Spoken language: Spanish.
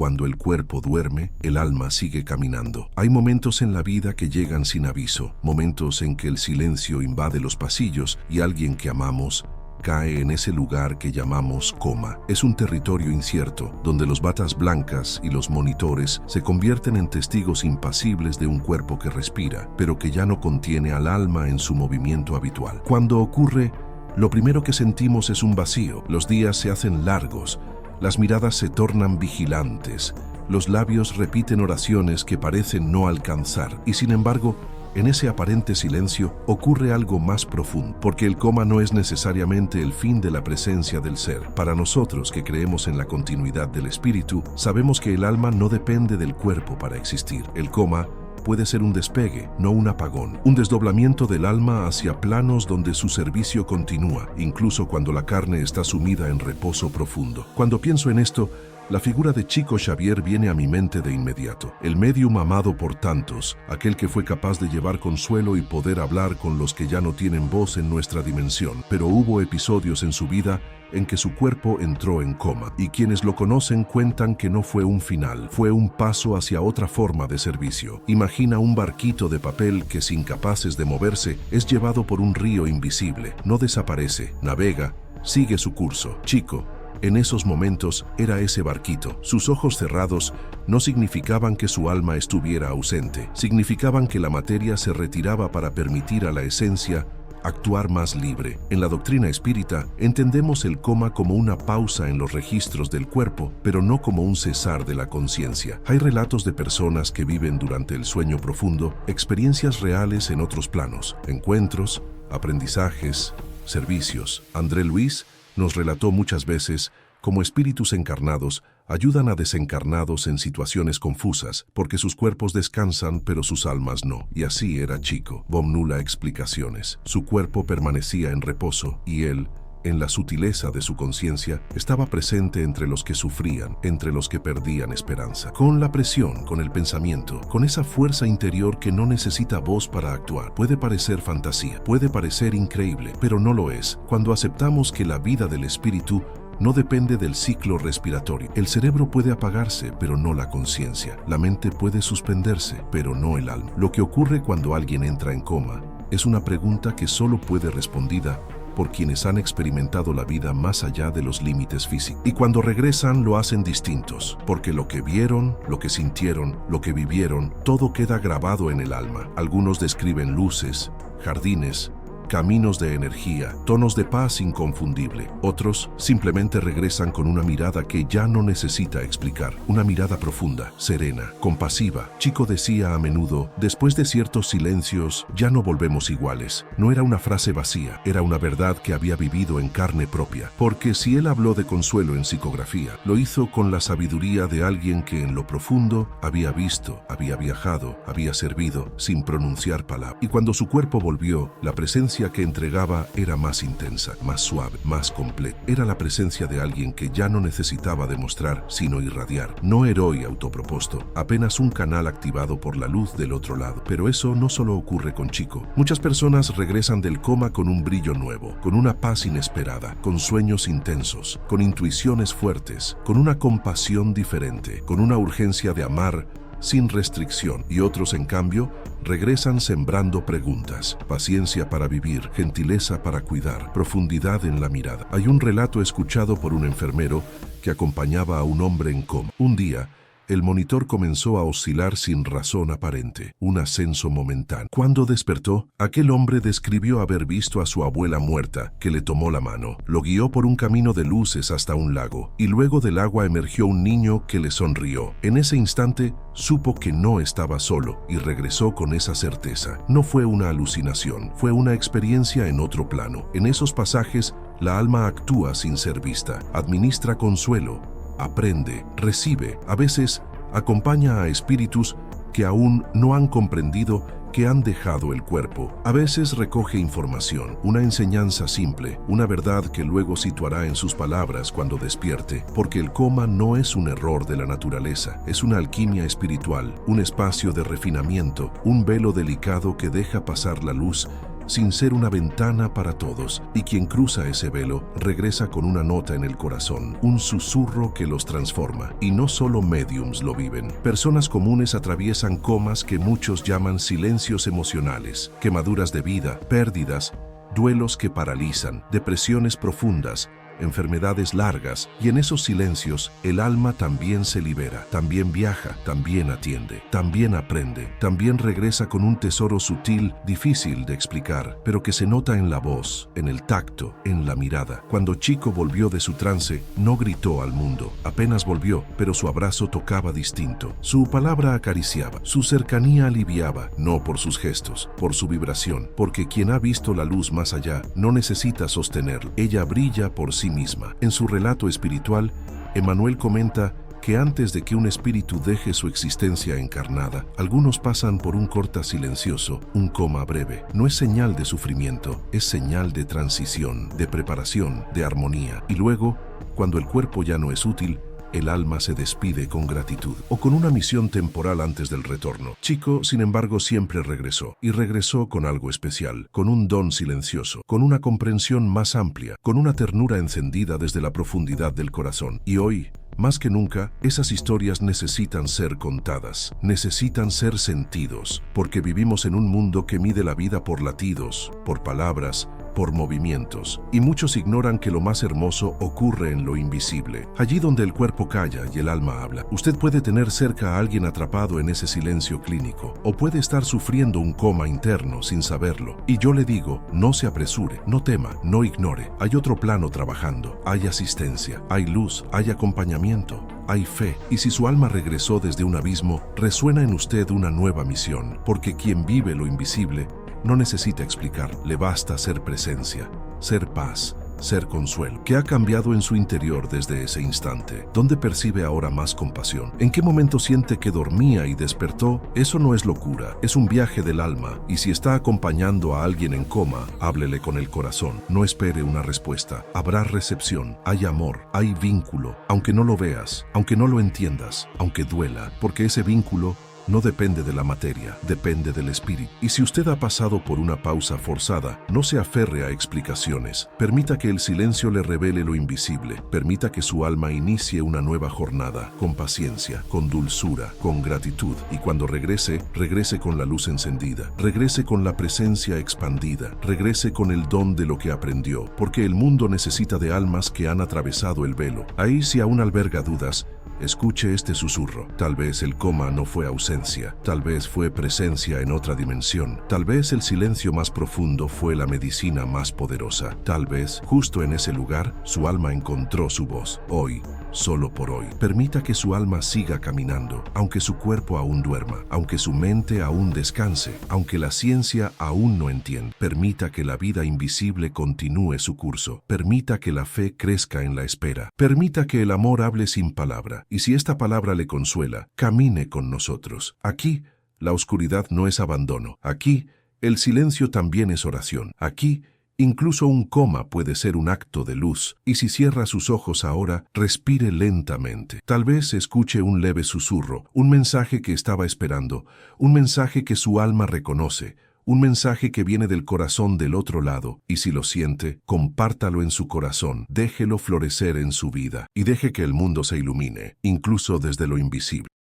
cuando el cuerpo duerme, el alma sigue caminando. Hay momentos en la vida que llegan sin aviso, momentos en que el silencio invade los pasillos y alguien que amamos cae en ese lugar que llamamos coma. Es un territorio incierto, donde los batas blancas y los monitores se convierten en testigos impasibles de un cuerpo que respira, pero que ya no contiene al alma en su movimiento habitual. Cuando ocurre, lo primero que sentimos es un vacío. Los días se hacen largos, las miradas se tornan vigilantes, los labios repiten oraciones que parecen no alcanzar, y sin embargo, en ese aparente silencio ocurre algo más profundo, porque el coma no es necesariamente el fin de la presencia del ser. Para nosotros que creemos en la continuidad del espíritu, sabemos que el alma no depende del cuerpo para existir. El coma puede ser un despegue, no un apagón, un desdoblamiento del alma hacia planos donde su servicio continúa, incluso cuando la carne está sumida en reposo profundo. Cuando pienso en esto, la figura de Chico Xavier viene a mi mente de inmediato. El médium amado por tantos, aquel que fue capaz de llevar consuelo y poder hablar con los que ya no tienen voz en nuestra dimensión. Pero hubo episodios en su vida en que su cuerpo entró en coma, y quienes lo conocen cuentan que no fue un final, fue un paso hacia otra forma de servicio. Imagina un barquito de papel que, sin capaces de moverse, es llevado por un río invisible. No desaparece, navega, sigue su curso. Chico, en esos momentos, era ese barquito. Sus ojos cerrados no significaban que su alma estuviera ausente, significaban que la materia se retiraba para permitir a la esencia actuar más libre. En la doctrina espírita, entendemos el coma como una pausa en los registros del cuerpo, pero no como un cesar de la conciencia. Hay relatos de personas que viven durante el sueño profundo, experiencias reales en otros planos, encuentros, aprendizajes, servicios. André Luis nos relató muchas veces cómo espíritus encarnados ayudan a desencarnados en situaciones confusas, porque sus cuerpos descansan pero sus almas no. Y así era Chico. Bomnula explicaciones. Su cuerpo permanecía en reposo y él, en la sutileza de su conciencia, estaba presente entre los que sufrían, entre los que perdían esperanza. Con la presión, con el pensamiento, con esa fuerza interior que no necesita voz para actuar. Puede parecer fantasía, puede parecer increíble, pero no lo es. Cuando aceptamos que la vida del espíritu no depende del ciclo respiratorio. El cerebro puede apagarse, pero no la conciencia. La mente puede suspenderse, pero no el alma. Lo que ocurre cuando alguien entra en coma es una pregunta que solo puede respondida por quienes han experimentado la vida más allá de los límites físicos. Y cuando regresan lo hacen distintos, porque lo que vieron, lo que sintieron, lo que vivieron, todo queda grabado en el alma. Algunos describen luces, jardines, caminos de energía, tonos de paz inconfundible. Otros simplemente regresan con una mirada que ya no necesita explicar, una mirada profunda, serena, compasiva. Chico decía a menudo, después de ciertos silencios, ya no volvemos iguales. No era una frase vacía, era una verdad que había vivido en carne propia. Porque si él habló de consuelo en psicografía, lo hizo con la sabiduría de alguien que en lo profundo había visto, había viajado, había servido, sin pronunciar palabra. Y cuando su cuerpo volvió, la presencia que entregaba era más intensa, más suave, más completa. Era la presencia de alguien que ya no necesitaba demostrar, sino irradiar. No héroe autopropuesto, apenas un canal activado por la luz del otro lado. Pero eso no solo ocurre con Chico. Muchas personas regresan del coma con un brillo nuevo, con una paz inesperada, con sueños intensos, con intuiciones fuertes, con una compasión diferente, con una urgencia de amar sin restricción, y otros, en cambio, regresan sembrando preguntas, paciencia para vivir, gentileza para cuidar, profundidad en la mirada. Hay un relato escuchado por un enfermero que acompañaba a un hombre en coma. Un día, el monitor comenzó a oscilar sin razón aparente, un ascenso momentáneo. Cuando despertó, aquel hombre describió haber visto a su abuela muerta, que le tomó la mano, lo guió por un camino de luces hasta un lago, y luego del agua emergió un niño que le sonrió. En ese instante, supo que no estaba solo y regresó con esa certeza. No fue una alucinación, fue una experiencia en otro plano. En esos pasajes, la alma actúa sin ser vista, administra consuelo, aprende, recibe, a veces acompaña a espíritus que aún no han comprendido que han dejado el cuerpo. A veces recoge información, una enseñanza simple, una verdad que luego situará en sus palabras cuando despierte, porque el coma no es un error de la naturaleza, es una alquimia espiritual, un espacio de refinamiento, un velo delicado que deja pasar la luz sin ser una ventana para todos, y quien cruza ese velo regresa con una nota en el corazón, un susurro que los transforma. Y no solo mediums lo viven. Personas comunes atraviesan comas que muchos llaman silencios emocionales, quemaduras de vida, pérdidas, duelos que paralizan, depresiones profundas, enfermedades largas, y en esos silencios el alma también se libera, también viaja, también atiende, también aprende, también regresa con un tesoro sutil, difícil de explicar, pero que se nota en la voz, en el tacto, en la mirada. Cuando Chico volvió de su trance, no gritó al mundo, apenas volvió, pero su abrazo tocaba distinto, su palabra acariciaba, su cercanía aliviaba, no por sus gestos, por su vibración, porque quien ha visto la luz más allá no necesita sostenerla, ella brilla por sí misma. En su relato espiritual, Emmanuel comenta que antes de que un espíritu deje su existencia encarnada, algunos pasan por un corta silencioso, un coma breve. No es señal de sufrimiento, es señal de transición, de preparación, de armonía. Y luego, cuando el cuerpo ya no es útil, el alma se despide con gratitud o con una misión temporal antes del retorno. Chico, sin embargo, siempre regresó, y regresó con algo especial, con un don silencioso, con una comprensión más amplia, con una ternura encendida desde la profundidad del corazón. Y hoy, más que nunca, esas historias necesitan ser contadas, necesitan ser sentidos, porque vivimos en un mundo que mide la vida por latidos, por palabras, por movimientos, y muchos ignoran que lo más hermoso ocurre en lo invisible. Allí donde el cuerpo calla y el alma habla. Usted puede tener cerca a alguien atrapado en ese silencio clínico, o puede estar sufriendo un coma interno sin saberlo. Y yo le digo, no se apresure, no tema, no ignore. Hay otro plano trabajando, hay asistencia, hay luz, hay acompañamiento, hay fe. Y si su alma regresó desde un abismo, resuena en usted una nueva misión, porque quien vive lo invisible no necesita explicar, le basta ser presencia, ser paz, ser consuelo. ¿Qué ha cambiado en su interior desde ese instante? ¿Dónde percibe ahora más compasión? ¿En qué momento siente que dormía y despertó? Eso no es locura, es un viaje del alma. Y si está acompañando a alguien en coma, háblele con el corazón. No espere una respuesta. Habrá recepción, hay amor, hay vínculo. Aunque no lo veas, aunque no lo entiendas, aunque duela, porque ese vínculo no depende de la materia, depende del espíritu. Y si usted ha pasado por una pausa forzada, no se aferre a explicaciones. Permita que el silencio le revele lo invisible. Permita que su alma inicie una nueva jornada, con paciencia, con dulzura, con gratitud. Y cuando regrese, regrese con la luz encendida. Regrese con la presencia expandida. Regrese con el don de lo que aprendió. Porque el mundo necesita de almas que han atravesado el velo. Ahí, si aún alberga dudas, escuche este susurro. Tal vez el coma no fue ausencia, tal vez fue presencia en otra dimensión, tal vez el silencio más profundo fue la medicina más poderosa, tal vez, justo en ese lugar, su alma encontró su voz. Hoy, solo por hoy, permita que su alma siga caminando, aunque su cuerpo aún duerma, aunque su mente aún descanse, aunque la ciencia aún no entienda. Permita que la vida invisible continúe su curso, permita que la fe crezca en la espera, permita que el amor hable sin palabra. Y si esta palabra le consuela, camine con nosotros. Aquí, la oscuridad no es abandono. Aquí, el silencio también es oración. Aquí, incluso un coma puede ser un acto de luz. Y si cierra sus ojos ahora, respire lentamente. Tal vez escuche un leve susurro, un mensaje que estaba esperando, un mensaje que su alma reconoce, un mensaje que viene del corazón del otro lado, y si lo siente, compártalo en su corazón, déjelo florecer en su vida, y deje que el mundo se ilumine, incluso desde lo invisible.